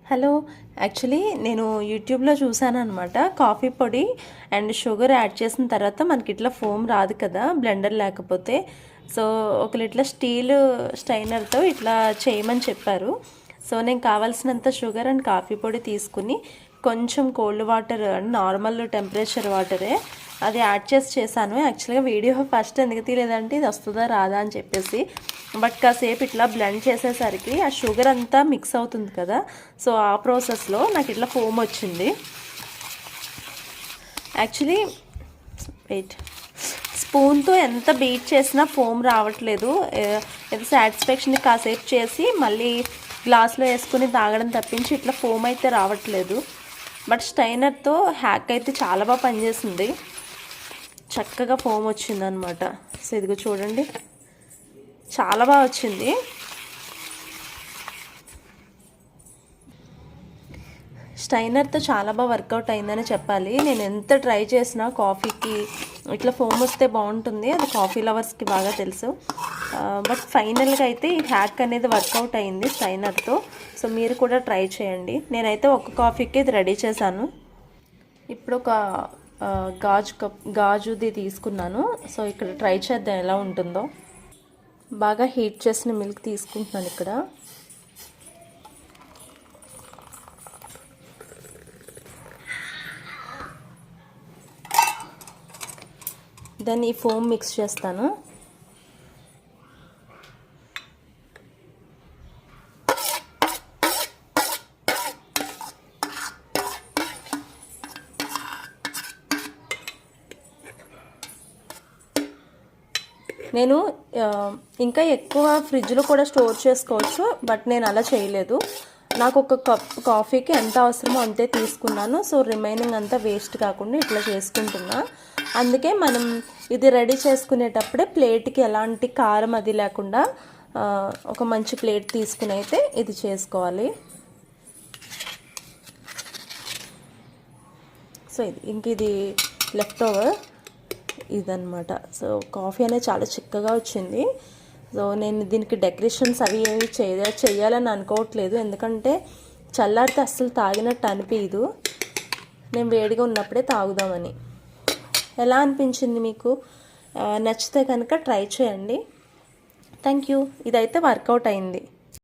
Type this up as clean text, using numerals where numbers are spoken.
Hello. Actually నేను యూట్యూబ్లో చూసాను అనమాట. కాఫీ పొడి అండ్ షుగర్ యాడ్ చేసిన తర్వాత మనకి ఇట్లా ఫోమ్ రాదు కదా బ్లెండర్ లేకపోతే. సో ఇట్లా స్టీల్ స్టైనర్తో ఇట్లా చేయమని చెప్పారు. సో నేను కావాల్సినంత షుగర్ అండ్ కాఫీ పొడి తీసుకుని కొంచెం cold water and normal temperature వాటరే అది యాడ్ చేశాను. యాక్చువల్గా వీడియో ఫస్ట్ ఎందుకు తీయలేదంటే ఇది వస్తుందా రాదా అని చెప్పేసి. బట్ కాసేపు ఇట్లా బ్లెండ్ చేసేసరికి ఆ షుగర్ అంతా మిక్స్ అవుతుంది కదా. సో ఆ ప్రాసెస్లో నాకు ఇట్లా ఫోమ్ వచ్చింది. యాక్చువల్లీ వెయిట్ స్పూన్తో ఎంత బీట్ చేసినా ఫోమ్ రావట్లేదు. ఏదో సాటిస్ఫాక్షన్ కాసేపు చేసి మళ్ళీ గ్లాస్లో వేసుకుని తాగడం తప్పించి ఇట్లా ఫోమ్ అయితే రావట్లేదు. బట్ స్టైనర్తో హ్యాక్ అయితే చాలా బాగా పనిచేసింది. చక్కగా ఫోమ్ వచ్చిందనమాట. సో ఇదిగో చూడండి, చాలా బాగా వచ్చింది. స్టైనర్తో చాలా బాగా వర్కౌట్ అయిందని చెప్పాలి. నేను ఎంత ట్రై చేసినా కాఫీకి ఇట్లా ఫోమ్ వస్తే బాగుంటుంది, అది కాఫీ లవర్స్కి బాగా తెలుసు. బట్ ఫైనల్గా అయితే ఈ హ్యాక్ అనేది వర్కౌట్ అయింది స్టైనర్తో. సో మీరు కూడా ట్రై చేయండి. నేనైతే ఒక కాఫీకి ఇది రెడీ చేశాను. ఇప్పుడు ఒక గాజుది తీసుకున్నాను. సో ఇక్కడ ట్రై చేద్దాం ఎలా ఉంటుందో. బాగా హీట్ చేసిన మిల్క్ తీసుకుంటున్నాను ఇక్కడ. దాన్ని ఈ ఫోమ్ మిక్స్ చేస్తాను. నేను ఇంకా ఎక్కువ ఫ్రిడ్జ్లో కూడా స్టోర్ చేసుకోవచ్చు, బట్ నేను అలా చేయలేదు. నాకు ఒక కప్ కాఫీకి ఎంత అవసరమో అంతే తీసుకున్నాను. సో రిమైనింగ్ అంతా వేస్ట్ కాకుండా ఇట్లా చేసుకుంటున్నా. అందుకే మనం ఇది రెడీ చేసుకునేటప్పుడే ప్లేట్కి ఎలాంటి కారం అది లేకుండా ఒక మంచి ప్లేట్ తీసుకుని అయితే ఇది చేసుకోవాలి. సో ఇది లెఫ్ట్ ఓవర్ ఇదన్నమాట. సో కాఫీ అనేది చాలా చిక్కగా వచ్చింది. సో నేను దీనికి డెకరేషన్స్ అవి ఏవి చేయాలని అనుకోవట్లేదు, ఎందుకంటే చల్లారితే అస్సలు తాగినట్టు అనిపించదు. నేను వేడిగా ఉన్నప్పుడే తాగుదామని. ఎలా అనిపించింది మీకు? నచ్చితే కనుక ట్రై చేయండి. Thank you. ఇదైతే వర్కౌట్ అయింది.